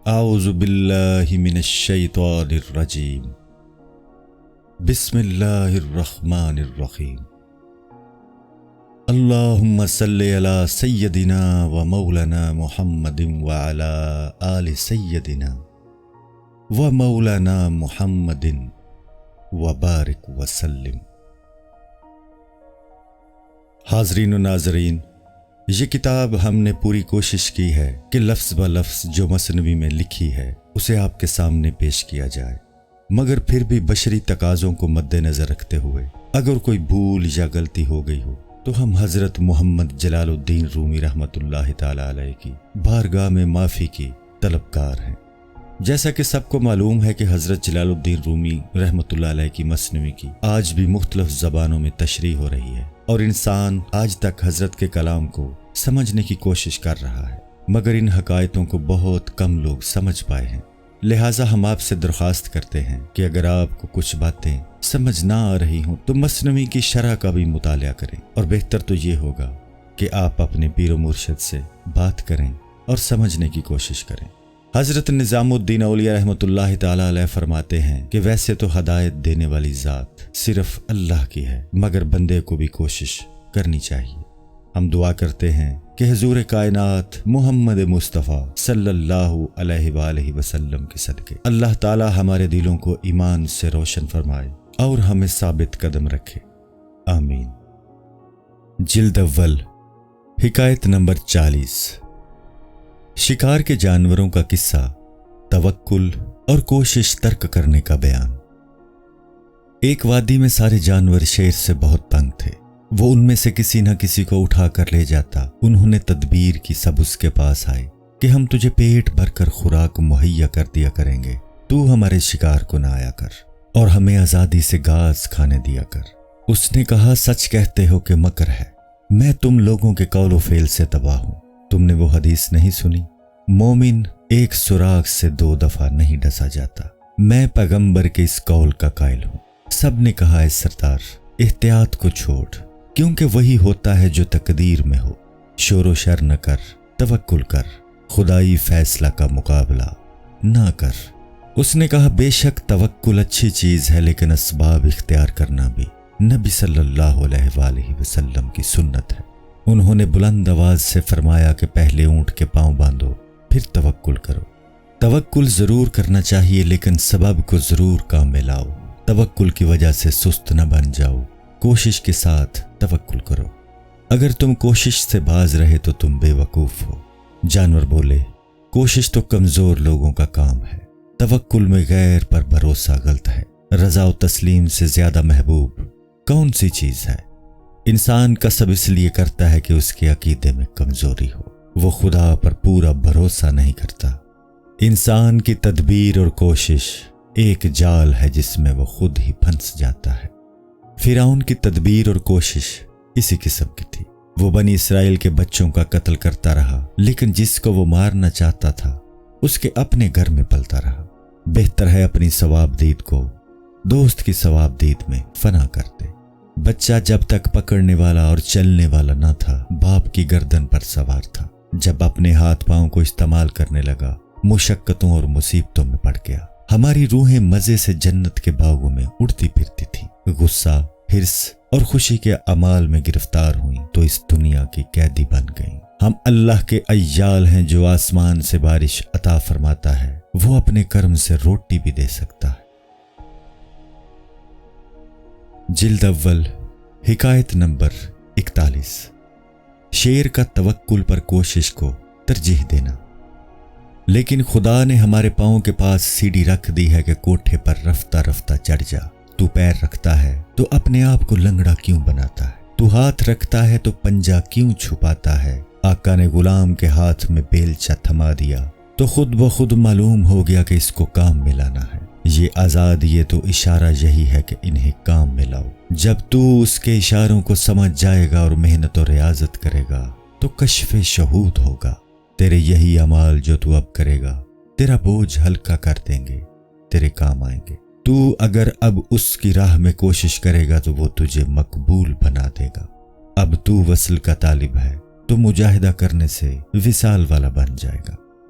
اعوذ باللہ من الشیطان الرجیم بسم اللہ الرحمن الرحیم اللہم صلی علی سیدنا و مولانا محمد وعلی آل سیدنا و مولانا محمد وبارک وسلم۔ حاضرین و ناظرین، یہ کتاب ہم نے پوری کوشش کی ہے کہ لفظ بہ لفظ جو مثنوی میں لکھی ہے اسے آپ کے سامنے پیش کیا جائے، مگر پھر بھی بشری تقاضوں کو مد نظر رکھتے ہوئے اگر کوئی بھول یا غلطی ہو گئی ہو تو ہم حضرت محمد جلال الدین رومی رحمۃ اللہ تعالی علیہ کی بارگاہ میں معافی کی طلبگار ہیں۔ جیسا کہ سب کو معلوم ہے کہ حضرت جلال الدین رومی رحمۃ اللہ علیہ کی مثنوی کی آج بھی مختلف زبانوں میں تشریح ہو رہی ہے، اور انسان آج تک حضرت کے کلام کو سمجھنے کی کوشش کر رہا ہے، مگر ان حقائقوں کو بہت کم لوگ سمجھ پائے ہیں۔ لہٰذا ہم آپ سے درخواست کرتے ہیں کہ اگر آپ کو کچھ باتیں سمجھ نہ آ رہی ہوں تو مثنوی کی شرح کا بھی مطالعہ کریں، اور بہتر تو یہ ہوگا کہ آپ اپنے پیر و مرشد سے بات کریں اور سمجھنے کی کوشش کریں۔ حضرت نظام الدین اولیاء رحمۃ اللہ تعالی علیہ فرماتے ہیں کہ ویسے تو ہدایت دینے والی ذات صرف اللہ کی ہے، مگر بندے کو بھی کوشش کرنی چاہیے۔ ہم دعا کرتے ہیں کہ حضور کائنات محمد مصطفیٰ صلی اللہ علیہ وآلہ وسلم کے صدقے اللہ تعالی ہمارے دلوں کو ایمان سے روشن فرمائے اور ہمیں ثابت قدم رکھے، آمین۔ جلد اول، حکایت نمبر 40۔ شکار کے جانوروں کا قصہ، توکل اور کوشش ترک کرنے کا بیان۔ ایک وادی میں سارے جانور شیر سے بہت تنگ تھے، وہ ان میں سے کسی نہ کسی کو اٹھا کر لے جاتا۔ انہوں نے تدبیر کی، سب اس کے پاس آئے کہ ہم تجھے پیٹ بھر کر خوراک مہیا کر دیا کریں گے، تو ہمارے شکار کو نہ آیا کر اور ہمیں آزادی سے گھاس کھانے دیا کر۔ اس نے کہا، سچ کہتے ہو کہ مکر ہے، میں تم لوگوں کے قول و فعل سے تباہ ہوں۔ تم نے وہ حدیث نہیں سنی، مومن ایک سراغ سے 2 دفعہ نہیں ڈسا جاتا؟ میں پیغمبر کے اس قول کا قائل ہوں۔ سب نے کہا، اے سردار، احتیاط کو چھوڑ، کیونکہ وہی ہوتا ہے جو تقدیر میں ہو۔ شور و شر نہ کر، توکل کر، خدائی فیصلہ کا مقابلہ نہ کر۔ اس نے کہا، بے شک توکل اچھی چیز ہے، لیکن اسباب اختیار کرنا بھی نبی صلی اللہ علیہ وآلہ وسلم کی سنت ہے۔ انہوں نے بلند آواز سے فرمایا کہ پہلے اونٹ کے پاؤں باندھو، پھر توکل کرو۔ توکل ضرور کرنا چاہیے، لیکن سبب کو ضرور کام میں لاؤ۔ توکل کی وجہ سے سست نہ بن جاؤ، کوشش کے ساتھ توکل کرو۔ اگر تم کوشش سے باز رہے تو تم بے وقوف ہو۔ جانور بولے، کوشش تو کمزور لوگوں کا کام ہے، توکل میں غیر پر بھروسہ غلط ہے۔ رضا و تسلیم سے زیادہ محبوب کون سی چیز ہے؟ انسان کسب اس لیے کرتا ہے کہ اس کے عقیدے میں کمزوری ہو، وہ خدا پر پورا بھروسہ نہیں کرتا۔ انسان کی تدبیر اور کوشش ایک جال ہے جس میں وہ خود ہی پھنس جاتا ہے۔ فرعون کی تدبیر اور کوشش اسی قسم کی تھی۔ وہ بنی اسرائیل کے بچوں کا قتل کرتا رہا، لیکن جس کو وہ مارنا چاہتا تھا اس کے اپنے گھر میں پلتا رہا۔ بہتر ہے اپنی ثوابدید کو دوست کی ثوابدید میں فنا کر دے۔ بچہ جب تک پکڑنے والا اور چلنے والا نہ تھا، باپ کی گردن پر سوار تھا۔ جب اپنے ہاتھ پاؤں کو استعمال کرنے لگا، مشقتوں اور مصیبتوں میں پڑ گیا۔ ہماری روحیں مزے سے جنت کے باغوں میں اڑتی پھرتی تھی، غصہ، حرص اور خوشی کے اعمال میں گرفتار ہوئیں تو اس دنیا کی قیدی بن گئیں۔ ہم اللہ کے عیال ہیں جو آسمان سے بارش عطا فرماتا ہے، وہ اپنے کرم سے روٹی بھی دے سکتا ہے۔ جلد اول، حکایت نمبر 41۔ شیر کا توکل پر کوشش کو ترجیح دینا۔ لیکن خدا نے ہمارے پاؤں کے پاس سیڑھی رکھ دی ہے کہ کوٹھے پر رفتہ رفتہ چڑھ جا۔ تو پیر رکھتا ہے تو اپنے آپ کو لنگڑا کیوں بناتا ہے؟ تو ہاتھ رکھتا ہے تو پنجہ کیوں چھپاتا ہے؟ آقا نے غلام کے ہاتھ میں بیلچہ تھما دیا تو خود بخود معلوم ہو گیا کہ اس کو کام میں لانا ہے۔ یہ آزاد، یہ تو اشارہ یہی ہے کہ انہیں کام میں لاؤ۔ جب تو اس کے اشاروں کو سمجھ جائے گا اور محنت و ریاضت کرے گا تو کشف شہود ہوگا۔ تیرے یہی اعمال جو تو اب کرے گا تیرا بوجھ ہلکا کر دیں گے، تیرے کام آئیں گے۔ تو اگر اب اس کی راہ میں کوشش کرے گا تو وہ تجھے مقبول بنا دے گا۔ اب تو وصل کا طالب ہے تو مجاہدہ کرنے سے وصال والا بن جائے گا۔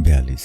42।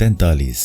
43।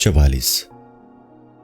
44।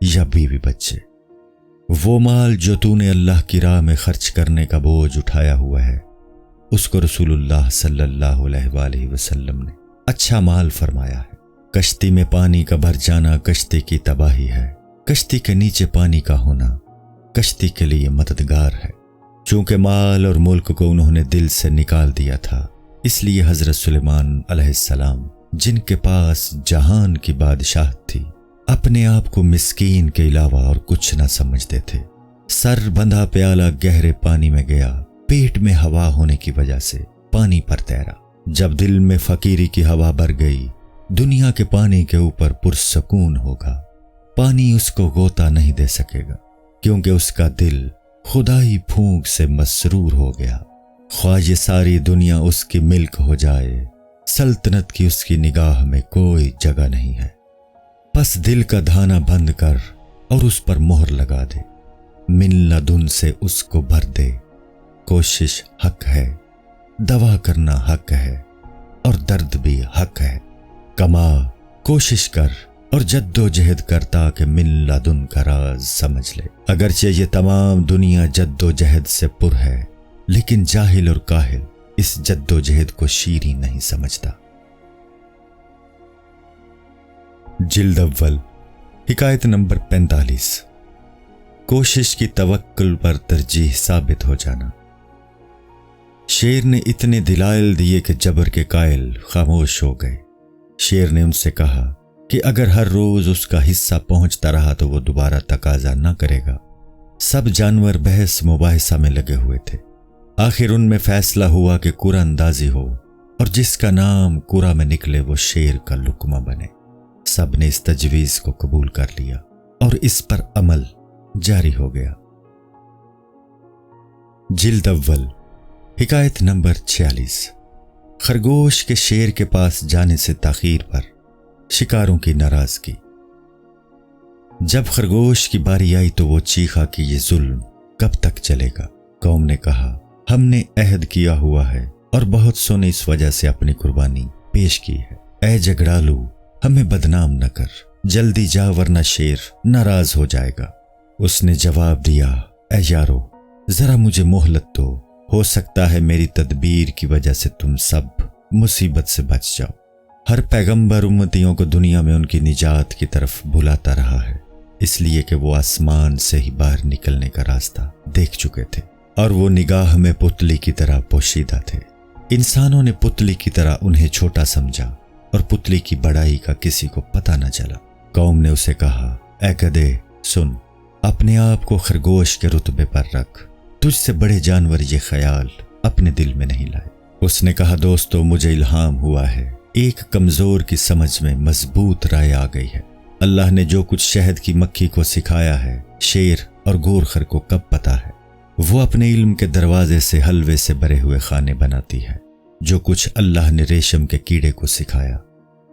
یا بیوی بچے۔ وہ مال جو تو نے اللہ کی راہ میں خرچ کرنے کا بوجھ اٹھایا ہوا ہے، اس کو رسول اللہ صلی اللہ علیہ وآلہ وسلم نے اچھا مال فرمایا ہے۔ کشتی میں پانی کا بھر جانا کشتی کی تباہی ہے، کشتی کے نیچے پانی کا ہونا کشتی کے لیے مددگار ہے۔ چونکہ مال اور ملک کو انہوں نے دل سے نکال دیا تھا، اس لیے حضرت سلیمان علیہ السلام، جن کے پاس جہان کی بادشاہت تھی، اپنے آپ کو مسکین کے علاوہ اور کچھ نہ سمجھتے تھے۔ سر بندھا پیالہ گہرے پانی میں گیا، پیٹ میں ہوا ہونے کی وجہ سے پانی پر تیرا۔ جب دل میں فقیری کی ہوا بھر گئی، دنیا کے پانی کے اوپر پرسکون ہوگا، پانی اس کو غوطہ نہیں دے سکے گا، کیونکہ اس کا دل خدائی پھونک سے مسرور ہو گیا۔ خواہ یہ ساری دنیا اس کی ملک ہو جائے، سلطنت کی اس کی نگاہ میں کوئی جگہ نہیں ہے۔ پس دل کا دھانا بند کر اور اس پر مہر لگا دے، من لدن سے اس کو بھر دے۔ کوشش حق ہے، دوا کرنا حق ہے، اور درد بھی حق ہے۔ کما، کوشش کر اور جد و جہد کرتا کہ من لدن کا راز سمجھ لے۔ اگرچہ یہ تمام دنیا جد و جہد سے پر ہے، لیکن جاہل اور کاہل اس جد و جہد کو شیریں نہیں سمجھتا۔ جلد اول، حکایت نمبر 45۔ کوشش کی توکل پر ترجیح ثابت ہو جانا۔ شیر نے اتنے دلائل دیے کہ جبر کے قائل خاموش ہو گئے۔ شیر نے ان سے کہا کہ اگر ہر روز اس کا حصہ پہنچتا رہا تو وہ دوبارہ تقاضا نہ کرے گا۔ سب جانور بحث مباحثہ میں لگے ہوئے تھے۔ آخر ان میں فیصلہ ہوا کہ قرعہ اندازی ہو، اور جس کا نام قرعہ میں نکلے وہ شیر کا لقمہ بنے۔ سب نے اس تجویز کو قبول کر لیا اور اس پر عمل جاری ہو گیا۔ جلد اول، حکایت نمبر 46۔ خرگوش کے شیر کے پاس جانے سے تاخیر پر شکاروں کی ناراضگی۔ جب خرگوش کی باری آئی تو وہ چیخا کہ یہ ظلم کب تک چلے گا۔ قوم نے کہا، ہم نے عہد کیا ہوا ہے اور بہت سو نے اس وجہ سے اپنی قربانی پیش کی ہے۔ اے جھگڑالو، ہمیں بدنام نہ کر، جلدی جا ورنہ شیر ناراض ہو جائے گا۔ اس نے جواب دیا، اے یارو، ذرا مجھے مہلت دو، ہو سکتا ہے میری تدبیر کی وجہ سے تم سب مصیبت سے بچ جاؤ۔ ہر پیغمبر امتیوں کو دنیا میں ان کی نجات کی طرف بلاتا رہا ہے، اس لیے کہ وہ آسمان سے ہی باہر نکلنے کا راستہ دیکھ چکے تھے، اور وہ نگاہ میں پتلی کی طرح پوشیدہ تھے۔ انسانوں نے پتلی کی طرح انہیں چھوٹا سمجھا اور پتلی کی بڑائی کا کسی کو پتہ نہ چلا۔ قوم نے اسے کہا، اے گدھے، سن، اپنے آپ کو خرگوش کے رتبے پر رکھ، تجھ سے بڑے جانور یہ خیال اپنے دل میں نہیں لائے۔ اس نے کہا، دوستو، مجھے الہام ہوا ہے، ایک کمزور کی سمجھ میں مضبوط رائے آ گئی ہے۔ اللہ نے جو کچھ شہد کی مکھی کو سکھایا ہے، شیر اور گورخر کو کب پتا ہے؟ وہ اپنے علم کے دروازے سے حلوے سے بھرے ہوئے خانے بناتی ہے۔ جو کچھ اللہ نے ریشم کے کیڑے کو سکھایا،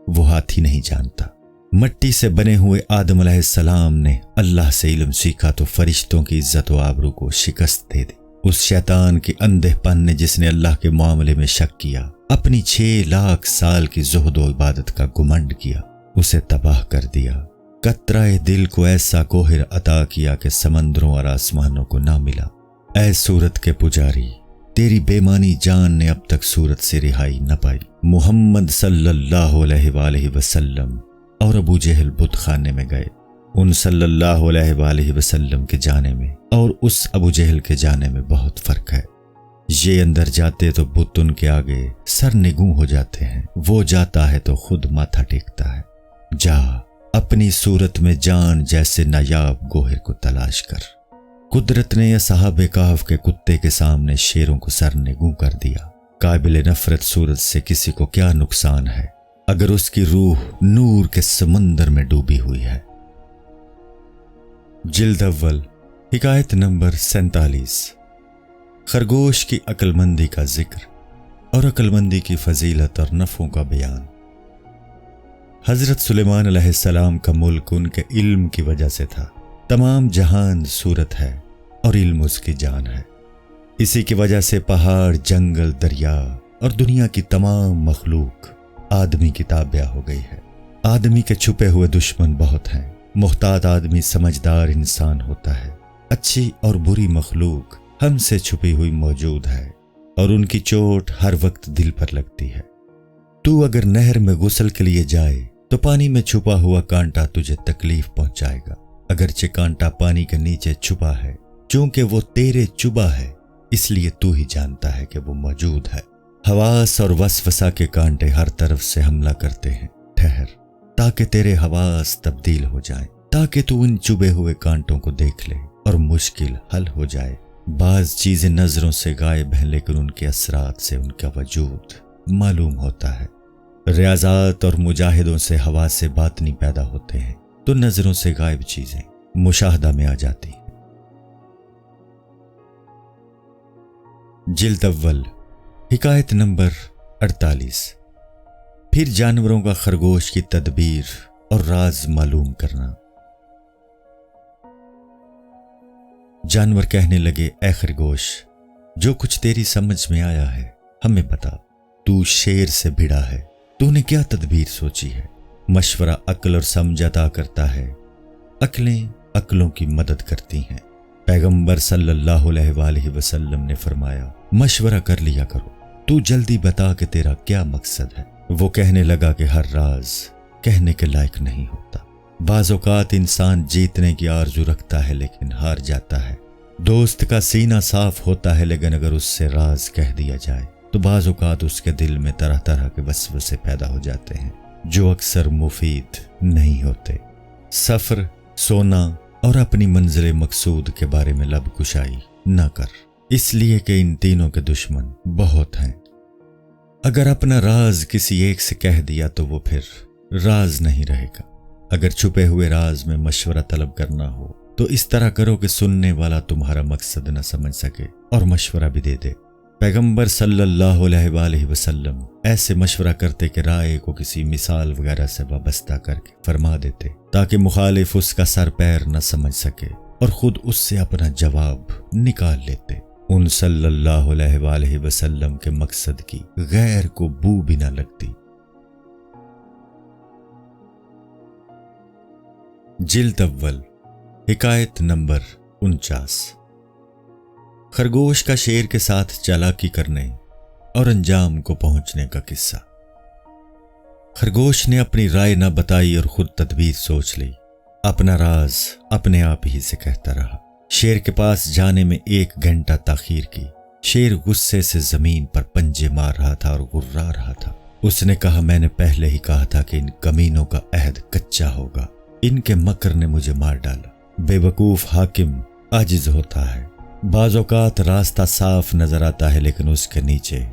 وہ ہاتھی نہیں جانتا۔ مٹی سے بنے ہوئے آدم علیہ السلام نے اللہ سے علم سیکھا تو فرشتوں کی عزت و آبرو کو شکست دے دی۔ اس شیطان کے اندھے پن نے جس نے اللہ کے معاملے میں شک کیا، اپنی 6 لاکھ سال کی زہد و عبادت کا گمنڈ کیا، اسے تباہ کر دیا۔ قطرہ دل کو ایسا کوہر عطا کیا کہ سمندروں اور آسمانوں کو نہ ملا۔ اے صورت کے پجاری، تیری بےمانی جان نے اب تک صورت سے رہائی نہ پائی۔ محمد صلی اللہ علیہ وآلہ وسلم اور ابو جہل بت خانے میں گئے۔ ان صلی اللہ علیہ وآلہ وسلم کے جانے میں اور اس ابو جہل کے جانے میں بہت فرق ہے۔ یہ اندر جاتے تو بت ان کے آگے سر نگوں ہو جاتے ہیں، وہ جاتا ہے تو خود ماتھا ٹیکتا ہے۔ جا اپنی صورت میں جان جیسے نایاب گوہر کو تلاش کر۔ قدرت نے اصحاب کہف کے کتے کے سامنے شیروں کو سر نگوں کر دیا۔ قابل نفرت صورت سے کسی کو کیا نقصان ہے اگر اس کی روح نور کے سمندر میں ڈوبی ہوئی ہے۔ جلد اول، حکایت نمبر 47۔ خرگوش کی عقل مندی کا ذکر اور عقل مندی کی فضیلت اور نفعوں کا بیان۔ حضرت سلیمان علیہ السلام کا ملک ان کے علم کی وجہ سے تھا۔ تمام جہان صورت ہے اور علم اس کی جان ہے۔ اسی کی وجہ سے پہاڑ، جنگل، دریا اور دنیا کی تمام مخلوق آدمی کی تابع ہو گئی ہے۔ آدمی کے چھپے ہوئے دشمن بہت ہیں، محتاط آدمی سمجھدار انسان ہوتا ہے۔ اچھی اور بری مخلوق ہم سے چھپی ہوئی موجود ہے اور ان کی چوٹ ہر وقت دل پر لگتی ہے۔ تو اگر نہر میں غسل کے لیے جائے تو پانی میں چھپا ہوا کانٹا تجھے تکلیف پہنچائے گا، اگرچہ کانٹا پانی کے نیچے چھپا ہے، چونکہ وہ تیرے چبھا ہے اس لیے تو ہی جانتا ہے کہ وہ موجود ہے۔ حواس اور وسوسہ کے کانٹے ہر طرف سے حملہ کرتے ہیں۔ ٹھہر تاکہ تیرے حواس تبدیل ہو جائیں، تاکہ تو ان چبھے ہوئے کانٹوں کو دیکھ لے اور مشکل حل ہو جائے۔ بعض چیزیں نظروں سے غائب ہیں لیکن ان کے اثرات سے ان کا وجود معلوم ہوتا ہے۔ ریاضات اور مجاہدوں سے حواس سے باطنی پیدا ہوتے ہیں تو نظروں سے غائب چیزیں مشاہدہ میں آ جاتی ہیں۔ جلد اول، حکایت نمبر 48۔ پھر جانوروں کا خرگوش کی تدبیر اور راز معلوم کرنا۔ جانور کہنے لگے، اے خرگوش، جو کچھ تیری سمجھ میں آیا ہے ہمیں بتا۔ تو شیر سے بھڑا ہے، تو نے کیا تدبیر سوچی ہے؟ مشورہ عقل اور سمجھ عطا کرتا ہے، عقلیں عقلوں کی مدد کرتی ہیں۔ پیغمبر صلی اللہ علیہ وآلہ وسلم نے فرمایا، مشورہ کر لیا کرو، تو جلدی بتا کہ تیرا کیا مقصد ہے۔ وہ کہنے لگا کہ ہر راز کہنے کے لائق نہیں ہوتا۔ بعض اوقات انسان جیتنے کی آرزو رکھتا ہے لیکن ہار جاتا ہے۔ دوست کا سینہ صاف ہوتا ہے لیکن اگر اس سے راز کہہ دیا جائے تو بعض اوقات اس کے دل میں طرح طرح کے وسوسے پیدا ہو جاتے ہیں جو اکثر مفید نہیں ہوتے۔ سفر، سونا اور اپنی منزل مقصود کے بارے میں لب کشائی نہ کر، اس لیے کہ ان تینوں کے دشمن بہت ہیں۔ اگر اپنا راز کسی ایک سے کہہ دیا تو وہ پھر راز نہیں رہے گا۔ اگر چھپے ہوئے راز میں مشورہ طلب کرنا ہو تو اس طرح کرو کہ سننے والا تمہارا مقصد نہ سمجھ سکے اور مشورہ بھی دے دے۔ پیغمبر صلی اللہ علیہ وآلہ وسلم ایسے مشورہ کرتے کہ رائے کو کسی مثال وغیرہ سے وابستہ کر کے فرما دیتے تاکہ مخالف اس کا سر پیر نہ سمجھ سکے اور خود اس سے اپنا جواب نکال لیتے۔ ان صلی اللہ علیہ وآلہ وسلم کے مقصد کی غیر کو بو بھی نہ لگتی۔ جلد اول، حکایت نمبر 49۔ خرگوش کا شیر کے ساتھ چالاکی کرنے اور انجام کو پہنچنے کا قصہ۔ خرگوش نے اپنی رائے نہ بتائی اور خود تدبیر سوچ لی۔ اپنا راز اپنے آپ ہی سے کہتا رہا۔ شیر کے پاس جانے میں 1 گھنٹہ تاخیر کی۔ شیر غصے سے زمین پر پنجے مار رہا تھا اور گرا رہا تھا۔ اس نے کہا، میں نے پہلے ہی کہا تھا کہ ان کمینوں کا عہد کچا ہوگا، ان کے مکر نے مجھے مار ڈالا۔ بے وقوف حاکم عاجز ہوتا ہے۔ بعض اوقات راستہ صاف نظر آتا ہے لیکن اس کے نیچے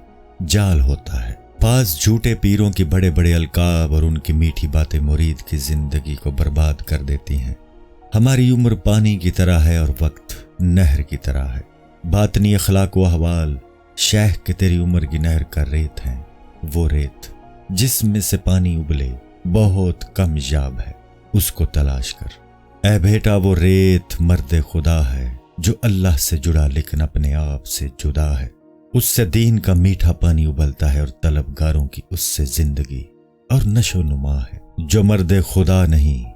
جال ہوتا ہے۔ بعض جھوٹے پیروں کی بڑے بڑے القاب اور ان کی میٹھی باتیں مرید کی زندگی کو برباد کر دیتی ہیں۔ ہماری عمر پانی کی طرح ہے اور وقت نہر کی طرح ہے۔ باطنی اخلاق و احوال شیخ کے تیری عمر کی نہر کا ریت ہیں۔ وہ ریت جس میں سے پانی ابلے بہت کم یاب ہے، اس کو تلاش کر۔ اے بیٹا، وہ ریت مرد خدا ہے جو اللہ سے جڑا لیکن اپنے آپ سے جدا ہے۔ اس سے دین کا میٹھا پانی ابلتا ہے اور طلبگاروں کی اس سے زندگی اور نشو نما ہے۔ جو مرد خدا نہیں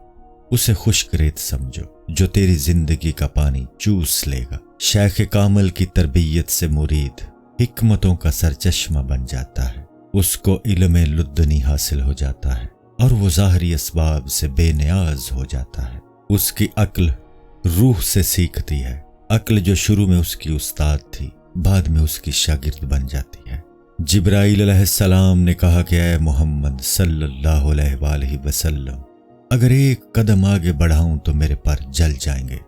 اسے خشک ریت سمجھو جو تیری زندگی کا پانی چوس لے گا۔ شیخ کامل کی تربیت سے مرید حکمتوں کا سرچشمہ بن جاتا ہے۔ اس کو علم لدنی حاصل ہو جاتا ہے اور وہ ظاہری اسباب سے بے نیاز ہو جاتا ہے۔ اس کی عقل روح سے سیکھتی ہے۔ عقل جو شروع میں اس کی استاد تھی بعد میں اس کی شاگرد بن جاتی ہے۔ جبرائیل علیہ السلام نے کہا کہ اے محمد صلی اللہ علیہ وآلہ وسلم، اگر 1 قدم آگے بڑھاؤں تو میرے پر جل جائیں گے۔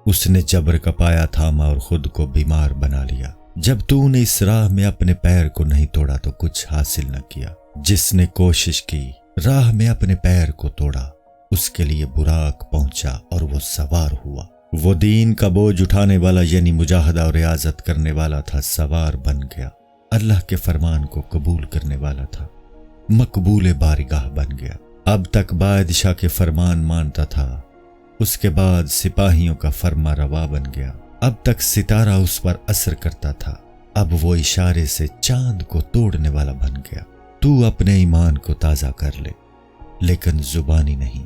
اس نے جبر کا پایا تھاما اور خود کو بیمار بنا لیا۔ جب تو نے اس راہ میں اپنے پیر کو نہیں توڑا تو کچھ حاصل نہ کیا۔ جس نے کوشش کی راہ میں اپنے پیر کو توڑا، اس کے لیے براق پہنچا اور وہ سوار ہوا۔ وہ دین کا بوجھ اٹھانے والا یعنی مجاہدہ اور ریاضت کرنے والا تھا، سوار بن گیا۔ اللہ کے فرمان کو قبول کرنے والا تھا، مقبول بارگاہ بن گیا۔ اب تک بادشاہ کے فرمان مانتا تھا، اس کے بعد سپاہیوں کا فرما روا بن گیا۔ اب تک ستارہ اس پر اثر کرتا تھا، اب وہ اشارے سے چاند کو توڑنے والا بن گیا۔ تو اپنے ایمان کو تازہ کر لے لیکن زبانی نہیں،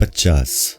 50।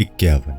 51।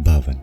52।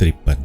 53।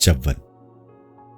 54।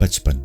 55।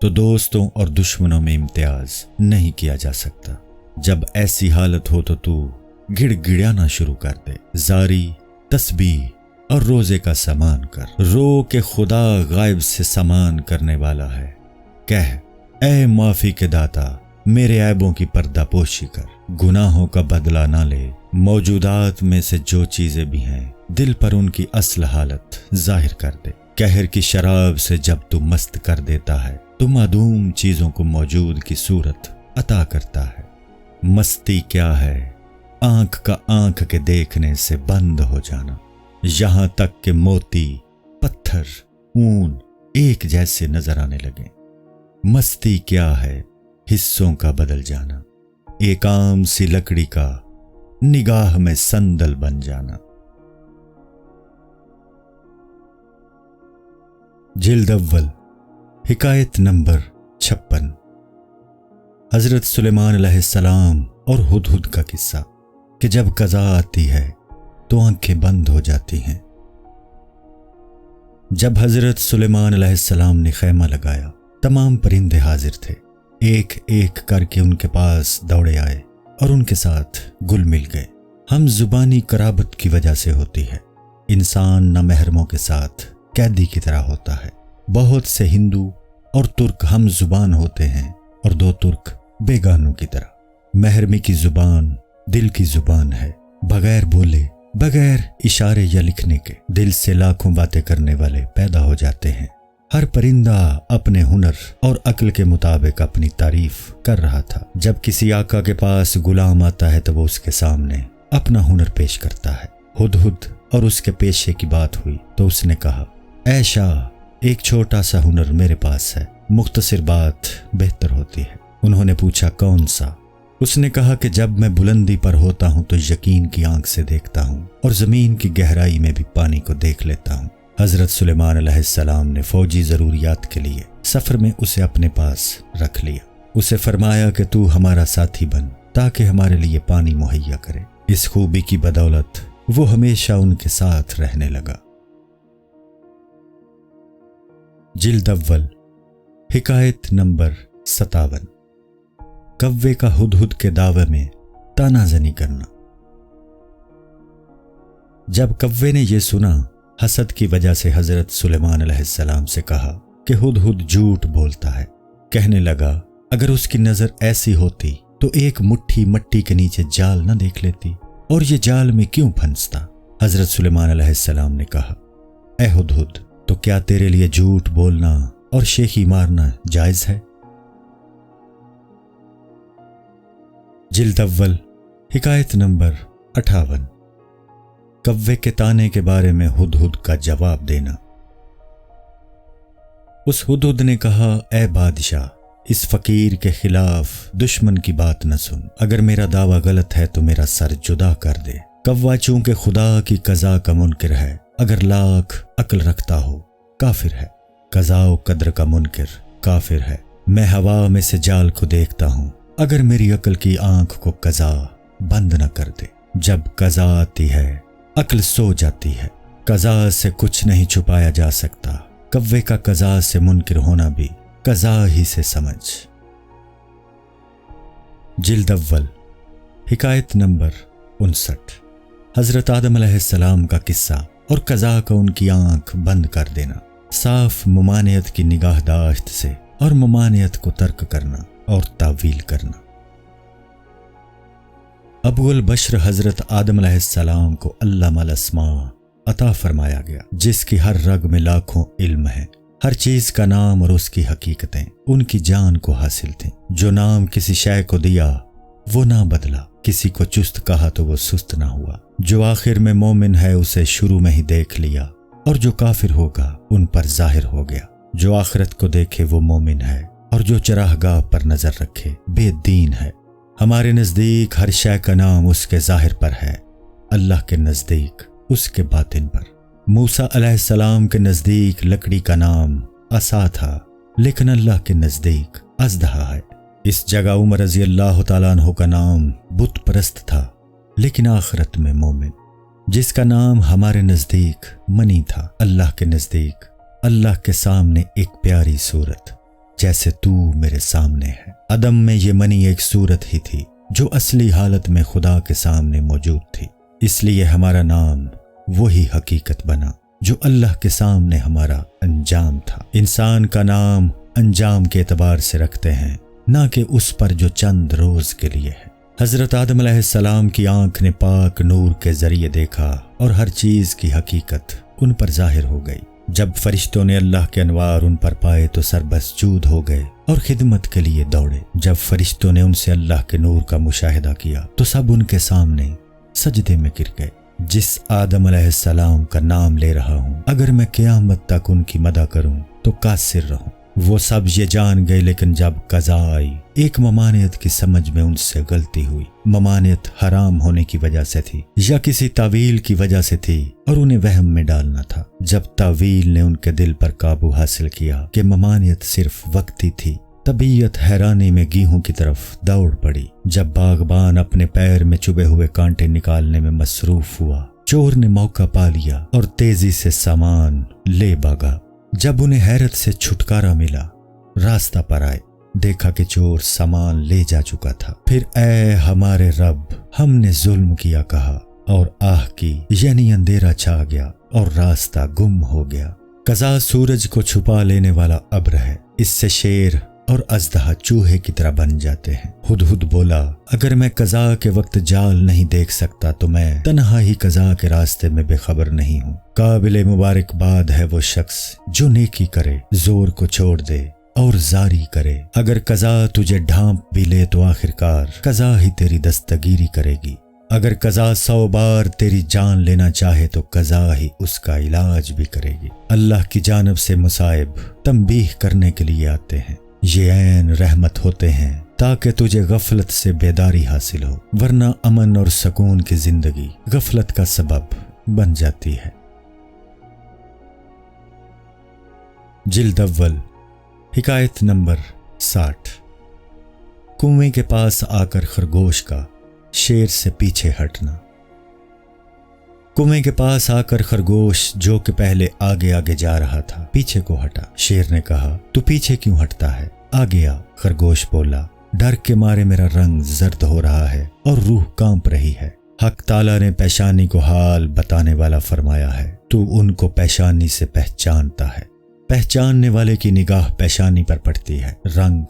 تو دوستوں اور دشمنوں میں امتیاز نہیں کیا جا سکتا۔ جب ایسی حالت ہو تو گڑ گڑانا شروع کر دے، زاری، تسبیح اور روزے کا سامان کر، رو کہ خدا غائب سے سامان کرنے والا ہے، کہہ اے معافی کے داتا میرے عیبوں کی پردہ پوشی کر، گناہوں کا بدلہ نہ لے، موجودات میں سے جو چیزیں بھی ہیں دل پر ان کی اصل حالت ظاہر کر دے، قہر کی شراب سے جب تو مست کر دیتا ہے تو معدوم چیزوں کو موجود کی صورت عطا کرتا ہے۔ مستی کیا ہے؟ آنکھ کا آنکھ کے دیکھنے سے بند ہو جانا، یہاں تک کہ موتی، پتھر، اون ایک جیسے نظر آنے لگیں۔ مستی کیا ہے؟ حصوں کا بدل جانا، ایک عام سی لکڑی کا نگاہ میں سندل بن جانا۔ جلد اول، حکایت نمبر 56۔ حضرت سلیمان علیہ السلام اور ہدہد کا قصہ کہ جب قضا آتی ہے تو آنکھیں بند ہو جاتی ہیں۔ جب حضرت سلیمان علیہ السلام نے خیمہ لگایا، تمام پرندے حاضر تھے، ایک ایک کر کے ان کے پاس دوڑے آئے اور ان کے ساتھ گل مل گئے۔ ہم زبانی قرابت کی وجہ سے ہوتی ہے، انسان نہ محرموں کے ساتھ قیدی کی طرح ہوتا ہے۔ بہت سے ہندو اور ترک ہم زبان ہوتے ہیں اور دو ترک بیگانوں کی طرح۔ محرمی کی زبان دل کی زبان ہے، بغیر بولے، بغیر اشارے یا لکھنے کے دل سے لاکھوں باتیں کرنے والے پیدا ہو جاتے ہیں۔ ہر پرندہ اپنے ہنر اور عقل کے مطابق اپنی تعریف کر رہا تھا۔ جب کسی آقا کے پاس غلام آتا ہے تو وہ اس کے سامنے اپنا ہنر پیش کرتا ہے۔ ہدہد اور اس کے پیشے کی بات ہوئی تو اس نے کہا، اے شاہ، ایک چھوٹا سا ہنر میرے پاس ہے، مختصر بات بہتر ہوتی ہے۔ انہوں نے پوچھا، کون سا؟ اس نے کہا کہ جب میں بلندی پر ہوتا ہوں تو یقین کی آنکھ سے دیکھتا ہوں اور زمین کی گہرائی میں بھی پانی کو دیکھ لیتا ہوں۔ حضرت سلیمان علیہ السلام نے فوجی ضروریات کے لیے سفر میں اسے اپنے پاس رکھ لیا۔ اسے فرمایا کہ تو ہمارا ساتھی بن تاکہ ہمارے لیے پانی مہیا کرے۔ اس خوبی کی بدولت وہ ہمیشہ ان کے ساتھ رہنے لگا۔ جلد اول، حکایت نمبر 57۔ کوے کا ہدہد کے دعوے میں تانا زنی کرنا۔ جب کوے نے یہ سنا، حسد کی وجہ سے حضرت سلیمان علیہ السلام سے کہا کہ ہدہد جھوٹ بولتا ہے۔ کہنے لگا، اگر اس کی نظر ایسی ہوتی تو ایک مٹھی مٹی کے نیچے جال نہ دیکھ لیتی، اور یہ جال میں کیوں پھنستا؟ حضرت سلیمان علیہ السلام نے کہا، اے ہدہد، تو کیا تیرے لیے جھوٹ بولنا اور شیخی مارنا جائز ہے؟ جلد اول، حکایت نمبر 58۔ کوے کے تانے کے بارے میں ہدہد کا جواب دینا۔ اس ہدہد نے کہا، اے بادشاہ، اس فقیر کے خلاف دشمن کی بات نہ سن، اگر میرا دعویٰ غلط ہے تو میرا سر جدا کر دے۔ کوہ چونکہ خدا کی قضا کا منکر ہے، اگر لاکھ عقل رکھتا ہو کافر ہے۔ قضا و قدر کا منکر کافر ہے۔ میں ہوا میں سے جال کو دیکھتا ہوں، اگر میری عقل کی آنکھ کو قضا بند نہ کر دے۔ جب قضا آتی ہے عقل سو جاتی ہے۔ قضا سے کچھ نہیں چھپایا جا سکتا۔ کوے کا قضا سے منکر ہونا بھی قضا ہی سے سمجھ۔ جلد اول، حکایت نمبر 59۔ حضرت آدم علیہ السلام کا قصہ اور قضا کا ان کی آنکھ بند کر دینا، صاف ممانعت کی نگاہ داشت سے اور ممانعت کو ترک کرنا اور تعویل کرنا۔ ابو البشر حضرت آدم علیہ السلام کو علامہ الاسماء عطا فرمایا گیا، جس کی ہر رگ میں لاکھوں علم ہے، ہر چیز کا نام اور اس کی حقیقتیں ان کی جان کو حاصل تھیں۔ جو نام کسی شے کو دیا وہ نہ بدلا، کسی کو چست کہا تو وہ سست نہ ہوا۔ جو آخر میں مومن ہے اسے شروع میں ہی دیکھ لیا، اور جو کافر ہوگا ان پر ظاہر ہو گیا۔ جو آخرت کو دیکھے وہ مومن ہے، اور جو چراگاہ پر نظر رکھے بے دین ہے۔ ہمارے نزدیک ہر شے کا نام اس کے ظاہر پر ہے، اللہ کے نزدیک اس کے باطن پر۔ موسیٰ علیہ السلام کے نزدیک لکڑی کا نام عصا تھا، لیکن اللہ کے نزدیک اژدہا ہے۔ اس جگہ عمر رضی اللہ تعالیٰ عنہ کا نام بت پرست تھا، لیکن آخرت میں مومن۔ جس کا نام ہمارے نزدیک منی تھا، اللہ کے نزدیک اللہ کے سامنے ایک پیاری صورت، جیسے تو میرے سامنے ہے۔ عدم میں یہ منی ایک صورت ہی تھی جو اصلی حالت میں خدا کے سامنے موجود تھی، اس لیے ہمارا نام وہی حقیقت بنا جو اللہ کے سامنے ہمارا انجام تھا۔ انسان کا نام انجام کے اعتبار سے رکھتے ہیں، نہ کہ اس پر جو چند روز کے لیے ہے۔ حضرت آدم علیہ السلام کی آنکھ نے پاک نور کے ذریعے دیکھا اور ہر چیز کی حقیقت ان پر ظاہر ہو گئی۔ جب فرشتوں نے اللہ کے انوار ان پر پائے تو سربسجود ہو گئے اور خدمت کے لیے دوڑے۔ جب فرشتوں نے ان سے اللہ کے نور کا مشاہدہ کیا تو سب ان کے سامنے سجدے میں گر گئے۔ جس آدم علیہ السلام کا نام لے رہا ہوں، اگر میں قیامت تک ان کی مدح کروں تو قاصر رہوں۔ وہ سب یہ جان گئے، لیکن جب قضا آئی ایک ممانعت کی سمجھ میں ان سے غلطی ہوئی۔ ممانعت حرام ہونے کی وجہ سے تھی یا کسی تعویل کی وجہ سے تھی اور انہیں وہم میں ڈالنا تھا۔ جب تعویل نے ان کے دل پر قابو حاصل کیا کہ ممانعت صرف وقتی تھی، طبیعت حیرانی میں گیہوں کی طرف دوڑ پڑی۔ جب باغبان اپنے پیر میں چبھے ہوئے کانٹے نکالنے میں مصروف ہوا، چور نے موقع پا لیا اور تیزی سے سامان لے بھاگا۔ جب انہیں حیرت سے چھٹکارا ملا، راستہ پر آئے، دیکھا کہ چور سامان لے جا چکا تھا۔ پھر اے ہمارے رب، ہم نے ظلم کیا کہا اور آہ کی، یعنی اندھیرا چھا گیا اور راستہ گم ہو گیا۔ قضا سورج کو چھپا لینے والا ابر ہے، اس سے شیر اور اژدہا چوہے کی طرح بن جاتے ہیں۔ ہدہد بولا، اگر میں قضا کے وقت جال نہیں دیکھ سکتا تو میں تنہا ہی قضا کے راستے میں بے خبر نہیں ہوں۔ قابل مبارکباد ہے وہ شخص جو نیکی کرے، زور کو چھوڑ دے اور زاری کرے۔ اگر قضا تجھے ڈھانپ بھی لے تو آخرکار قضا ہی تیری دستگیری کرے گی۔ اگر قضا 100 بار تیری جان لینا چاہے تو قضا ہی اس کا علاج بھی کرے گی۔ اللہ کی جانب سے مصائب تنبیہ کرنے کے لیے آتے ہیں، یہ عین رحمت ہوتے ہیں تاکہ تجھے غفلت سے بیداری حاصل ہو، ورنہ امن اور سکون کی زندگی غفلت کا سبب بن جاتی ہے۔ جلد اول، حکایت نمبر 60۔ کنویں کے پاس آ کر خرگوش کا شیر سے پیچھے ہٹنا۔ کنویں کے پاس آ کر خرگوش جو کہ پہلے آگے آگے جا رہا تھا پیچھے کو ہٹا۔ شیر نے کہا، تو پیچھے کیوں ہٹتا ہے؟ آگے آ۔ خرگوش بولا، ڈر کے مارے میرا رنگ زرد ہو رہا ہے اور روح کانپ رہی ہے۔ حق تعالیٰ نے پیشانی کو حال بتانے والا فرمایا ہے، تو ان کو پیشانی سے پہچانتا ہے۔ پہچاننے والے کی نگاہ پیشانی پر پڑتی ہے۔ رنگ،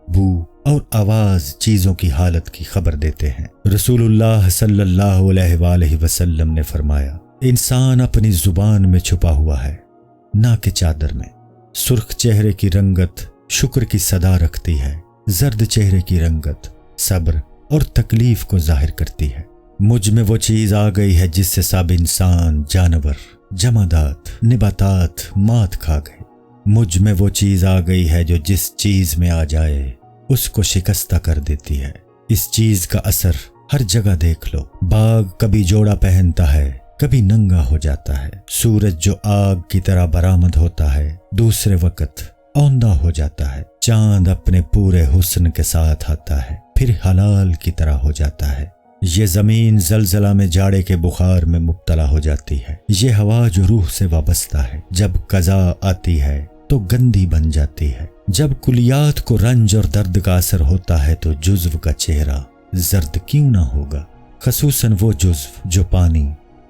بو اور آواز چیزوں کی حالت کی خبر دیتے ہیں۔ رسول اللہ صلی اللہ علیہ وآلہ وسلم نے فرمایا، انسان اپنی زبان میں چھپا ہوا ہے، نہ کہ چادر میں۔ سرخ چہرے کی رنگت شکر کی صدا رکھتی ہے، زرد چہرے کی رنگت صبر اور تکلیف کو ظاہر کرتی ہے۔ مجھ میں وہ چیز آ گئی ہے جس سے سب انسان، جانور، جمادات، نباتات مات کھا گئے۔ مجھ میں وہ چیز آ گئی ہے جو جس چیز میں آ جائے اس کو شکستہ کر دیتی ہے۔ اس چیز کا اثر ہر جگہ دیکھ لو۔ باغ کبھی جوڑا پہنتا ہے، کبھی ننگا ہو جاتا ہے۔ سورج جو آگ کی طرح برآمد ہوتا ہے، دوسرے وقت اوندھا ہو جاتا ہے۔ چاند اپنے پورے حسن کے ساتھ آتا ہے، پھر حلال کی طرح ہو جاتا ہے۔ یہ زمین زلزلہ میں جاڑے کے بخار میں مبتلا ہو جاتی ہے۔ یہ ہوا جو روح سے وابستہ ہے، جب قضا آتی ہے تو گندی بن جاتی ہے۔ جب کلیات کو رنج اور درد کا اثر ہوتا ہے تو جزو کا چہرہ زرد کیوں نہ ہوگا، خصوصاً وہ جزو جو پانی،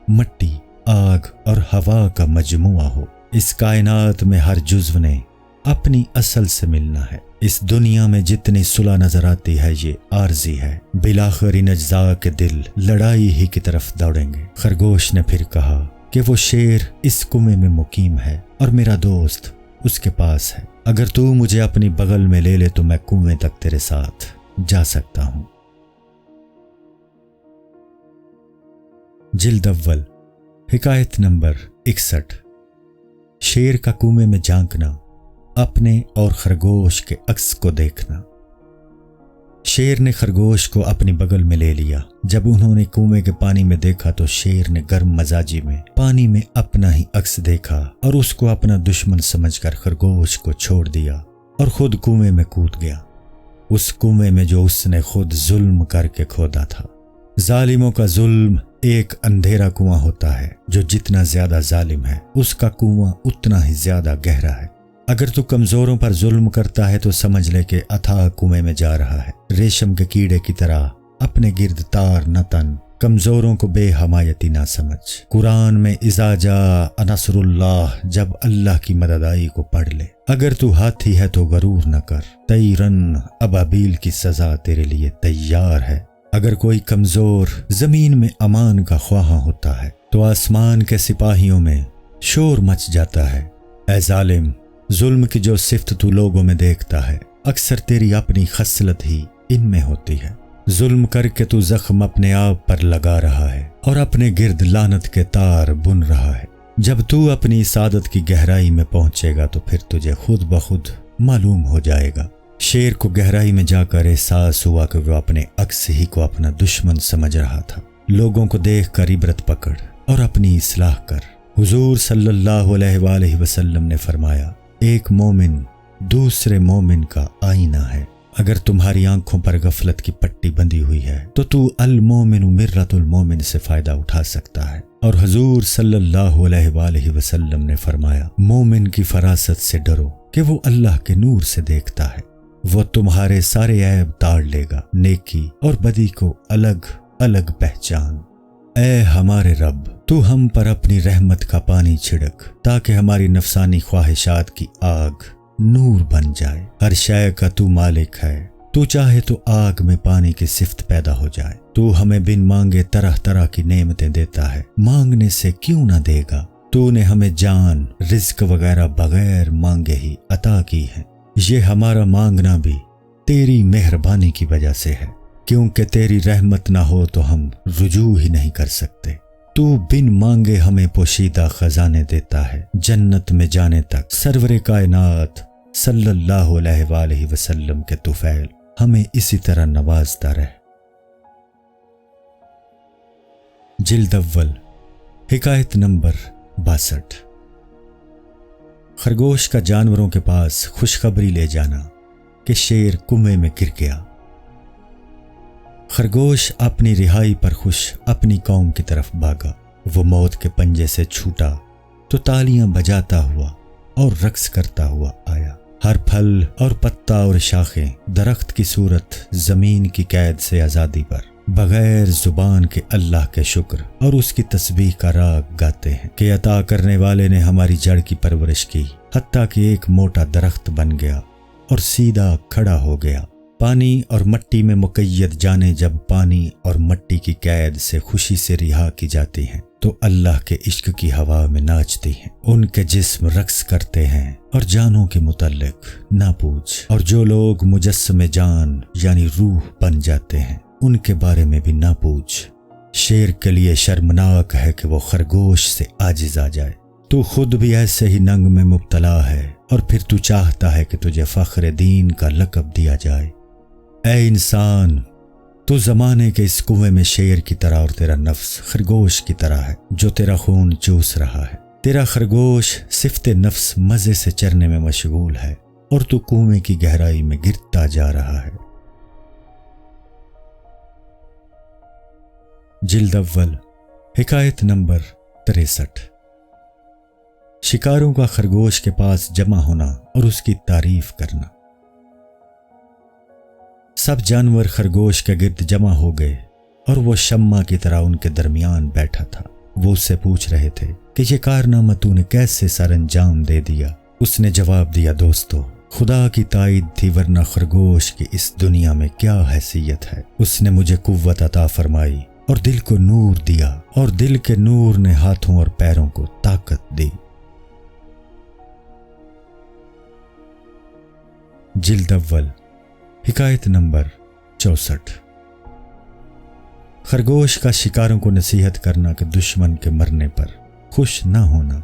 مٹی، آگ اور ہوا کا مجموعہ ہو۔ اس کائنات میں ہر جزو نے اپنی اصل سے ملنا ہے۔ اس دنیا میں جتنی صلح نظر آتی ہے یہ عارضی ہے، بالآخر ان اجزاء کے دل لڑائی ہی کی طرف دوڑیں گے۔ خرگوش نے پھر کہا کہ وہ شیر اس کنویں میں مقیم ہے اور میرا دوست اس کے پاس ہے۔ اگر تو مجھے اپنی بغل میں لے لے تو میں کنویں تک تیرے ساتھ جا سکتا ہوں۔ جلد اول، حکایت نمبر 61۔ شیر کا کنویں میں جھانکنا، اپنے اور خرگوش کے عکس کو دیکھنا۔ شیر نے خرگوش کو اپنی بغل میں لے لیا۔ جب انہوں نے کنویں کے پانی میں دیکھا تو شیر نے گرم مزاجی میں پانی میں اپنا ہی عکس دیکھا اور اس کو اپنا دشمن سمجھ کر خرگوش کو چھوڑ دیا اور خود کنویں میں کود گیا، اس کنویں میں جو اس نے خود ظلم کر کے کھودا تھا۔ ظالموں کا ظلم ایک اندھیرا کنواں ہوتا ہے، جو جتنا زیادہ ظالم ہے اس کا کنواں اتنا ہی زیادہ گہرا ہے۔ اگر تو کمزوروں پر ظلم کرتا ہے تو سمجھ لے کہ اتھاہ کنویں میں جا رہا ہے۔ ریشم کے کیڑے کی طرح اپنے گرد تار نہ تن، کمزوروں کو بے حمایتی نہ سمجھ۔ قرآن میں اذا جاء نصر اللہ، جب اللہ کی مدد آئی کو پڑھ لے۔ اگر تو ہاتھی ہے تو غرور نہ کر، طیرن ابابیل کی سزا تیرے لیے تیار ہے۔ اگر کوئی کمزور زمین میں امان کا خواہاں ہوتا ہے تو آسمان کے سپاہیوں میں شور مچ جاتا ہے۔ اے ظالم، ظلم کی جو صفت تو لوگوں میں دیکھتا ہے، اکثر تیری اپنی خصلت ہی ان میں ہوتی ہے۔ ظلم کر کے تو زخم اپنے آپ پر لگا رہا ہے اور اپنے گرد لعنت کے تار بن رہا ہے۔ جب تو اپنی سعادت کی گہرائی میں پہنچے گا تو پھر تجھے خود بخود معلوم ہو جائے گا۔ شیر کو گہرائی میں جا کر احساس ہوا کہ وہ اپنے عکس ہی کو اپنا دشمن سمجھ رہا تھا۔ لوگوں کو دیکھ کر عبرت پکڑ اور اپنی اصلاح کر۔ حضور صلی اللہ علیہ وآلہ وسلم نے فرمایا، ایک مومن دوسرے مومن کا آئینہ ہے۔ اگر تمہاری آنکھوں پر غفلت کی پٹی بندھی ہوئی ہے تو المومن مرۃ المومن سے فائدہ اٹھا سکتا ہے۔ اور حضور صلی اللہ علیہ وآلہ وسلم نے فرمایا، مومن کی فراست سے ڈرو کہ وہ اللہ کے نور سے دیکھتا ہے، وہ تمہارے سارے عیب تاڑ لے گا، نیکی اور بدی کو الگ الگ پہچان۔ اے ہمارے رب، تو ہم پر اپنی رحمت کا پانی چھڑک تاکہ ہماری نفسانی خواہشات کی آگ نور بن جائے۔ ہر شے کا تو مالک ہے، تو چاہے تو آگ میں پانی کی صفت پیدا ہو جائے۔ تو ہمیں بن مانگے طرح طرح کی نعمتیں دیتا ہے، مانگنے سے کیوں نہ دے گا۔ تو نے ہمیں جان، رزق وغیرہ بغیر مانگے ہی عطا کی ہے۔ یہ ہمارا مانگنا بھی تیری مہربانی کی وجہ سے ہے، کیونکہ تیری رحمت نہ ہو تو ہم رجوع ہی نہیں کر سکتے۔ تو بن مانگے ہمیں پوشیدہ خزانے دیتا ہے، جنت میں جانے تک سرور کائنات صلی اللہ علیہ وآلہ وسلم کے طفیل ہمیں اسی طرح نوازتا رہے۔ جلد اول، حکایت نمبر 62۔ خرگوش کا جانوروں کے پاس خوشخبری لے جانا کہ شیر کنویں میں گر گیا۔ خرگوش اپنی رہائی پر خوش اپنی قوم کی طرف بھاگا۔ وہ موت کے پنجے سے چھوٹا تو تالیاں بجاتا ہوا اور رقص کرتا ہوا آیا۔ ہر پھل اور پتا اور شاخیں درخت کی صورت زمین کی قید سے آزادی پر بغیر زبان کے اللہ کے شکر اور اس کی تسبیح کا راگ گاتے ہیں کہ عطا کرنے والے نے ہماری جڑ کی پرورش کی، حتیٰ کہ ایک موٹا درخت بن گیا اور سیدھا کھڑا ہو گیا۔ پانی اور مٹی میں مقید جانیں جب پانی اور مٹی کی قید سے خوشی سے رہا کی جاتی ہیں تو اللہ کے عشق کی ہوا میں ناچتی ہیں۔ ان کے جسم رقص کرتے ہیں اور جانوں کے متعلق نہ پوچھ۔ اور جو لوگ مجسم جان یعنی روح بن جاتے ہیں ان کے بارے میں بھی نہ پوچھ۔ شیر کے لیے شرمناک ہے کہ وہ خرگوش سے عاجز آ جائے۔ تو خود بھی ایسے ہی ننگ میں مبتلا ہے اور پھر تو چاہتا ہے کہ تجھے فخر دین کا لقب دیا جائے۔ اے انسان، تو زمانے کے اس کنویں میں شیر کی طرح اور تیرا نفس خرگوش کی طرح ہے جو تیرا خون چوس رہا ہے۔ تیرا خرگوش صفت نفس مزے سے چرنے میں مشغول ہے اور تو کنویں کی گہرائی میں گرتا جا رہا ہے۔ جلد اول، حکایت نمبر 63۔ شکاروں کا خرگوش کے پاس جمع ہونا اور اس کی تعریف کرنا۔ سب جانور خرگوش کے گرد جمع ہو گئے اور وہ شمع کی طرح ان کے درمیان بیٹھا تھا۔ وہ اس سے پوچھ رہے تھے کہ یہ کارنامہ تو نے کیسے سر انجام دے دیا؟ اس نے جواب دیا، دوستو، خدا کی تائید تھی ورنہ خرگوش کی اس دنیا میں کیا حیثیت ہے۔ اس نے مجھے قوت عطا فرمائی اور دل کو نور دیا اور دل کے نور نے ہاتھوں اور پیروں کو طاقت دی۔ جلد اول، حکایت نمبر 64۔ خرگوش کا شکاروں کو نصیحت کرنا کہ دشمن کے مرنے پر خوش نہ ہونا۔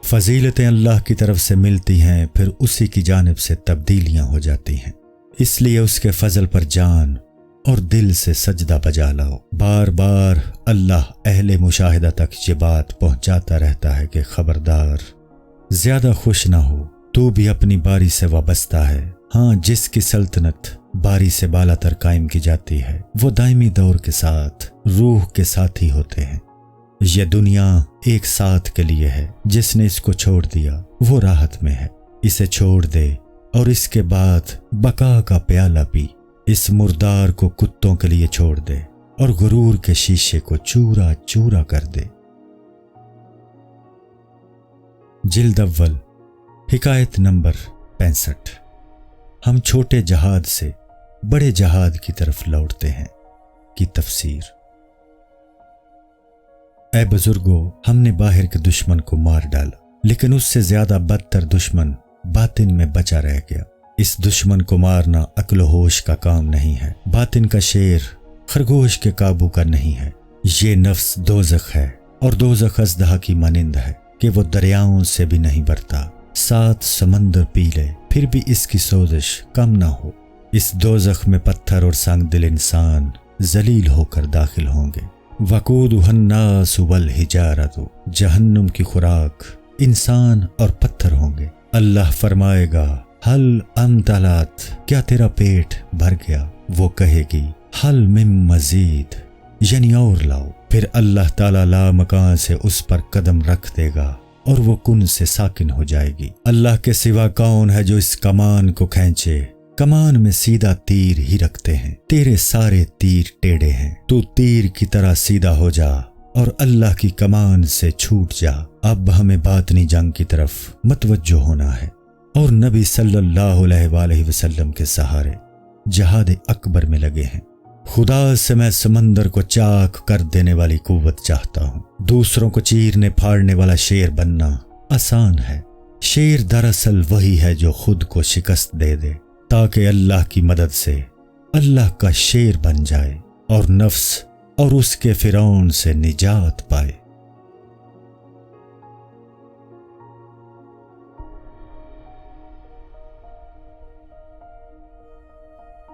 فضیلتیں اللہ کی طرف سے ملتی ہیں، پھر اسی کی جانب سے تبدیلیاں ہو جاتی ہیں، اس لیے اس کے فضل پر جان اور دل سے سجدہ بجا لاؤ۔ بار بار اللہ اہل مشاہدہ تک یہ بات پہنچاتا رہتا ہے کہ خبردار، زیادہ خوش نہ ہو، تو بھی اپنی باری سے وابستہ ہے۔ ہاں، جس کی سلطنت باری سے بالا تر قائم کی جاتی ہے وہ دائمی دور کے ساتھ روح کے ساتھی ہوتے ہیں۔ یہ دنیا ایک ساتھ کے لیے ہے، جس نے اس کو چھوڑ دیا وہ راحت میں ہے، اسے چھوڑ دے اور اس کے بعد بقا کا پیالہ پی۔ اس مردار کو کتوں کے لیے چھوڑ دے اور غرور کے شیشے کو چورا چورا کر دے۔ جلد اول، حکایت نمبر 65۔ ہم چھوٹے جہاد سے بڑے جہاد کی طرف لوٹتے ہیں کی تفسیر۔ اے بزرگو، ہم نے باہر کے دشمن کو مار ڈالا، لیکن اس سے زیادہ بدتر دشمن باطن میں بچا رہ گیا۔ اس دشمن کو مارنا عقل و ہوش کا کام نہیں ہے۔ باطن کا شیر خرگوش کے قابو کا نہیں ہے۔ یہ نفس دوزخ ہے، اور دوزخ اژدہا کی مانند ہے کہ وہ دریاؤں سے بھی نہیں برتا، 7 سمندر پی لے پھر بھی اس کی سوزش کم نہ ہو۔ اس دوزخ میں پتھر اور سنگ دل انسان ذلیل ہو کر داخل ہوں گے۔ وقودها الناس والحجارۃ، جہنم کی خوراک انسان اور پتھر ہوں گے۔ اللہ فرمائے گا حل امتلات، کیا تیرا پیٹ بھر گیا؟ وہ کہے گی حل من مزید، یعنی اور لاؤ۔ پھر اللہ تعالیٰ لا مکان سے اس پر قدم رکھ دے گا اور وہ کن سے ساکن ہو جائے گی۔ اللہ کے سوا کون ہے جو اس کمان کو کھینچے؟ کمان میں سیدھا تیر ہی رکھتے ہیں، تیرے سارے تیر ٹیڑھے ہیں۔ تو تیر کی طرح سیدھا ہو جا اور اللہ کی کمان سے چھوٹ جا۔ اب ہمیں باطنی جنگ کی طرف متوجہ ہونا ہے اور نبی صلی اللہ علیہ وآلہ وسلم کے سہارے جہاد اکبر میں لگے ہیں۔ خدا سے میں سمندر کو چاک کر دینے والی قوت چاہتا ہوں۔ دوسروں کو چیرنے پھاڑنے والا شیر بننا آسان ہے۔ شیر دراصل وہی ہے جو خود کو شکست دے دے تاکہ اللہ کی مدد سے اللہ کا شیر بن جائے اور نفس اور اس کے فرعون سے نجات پائے۔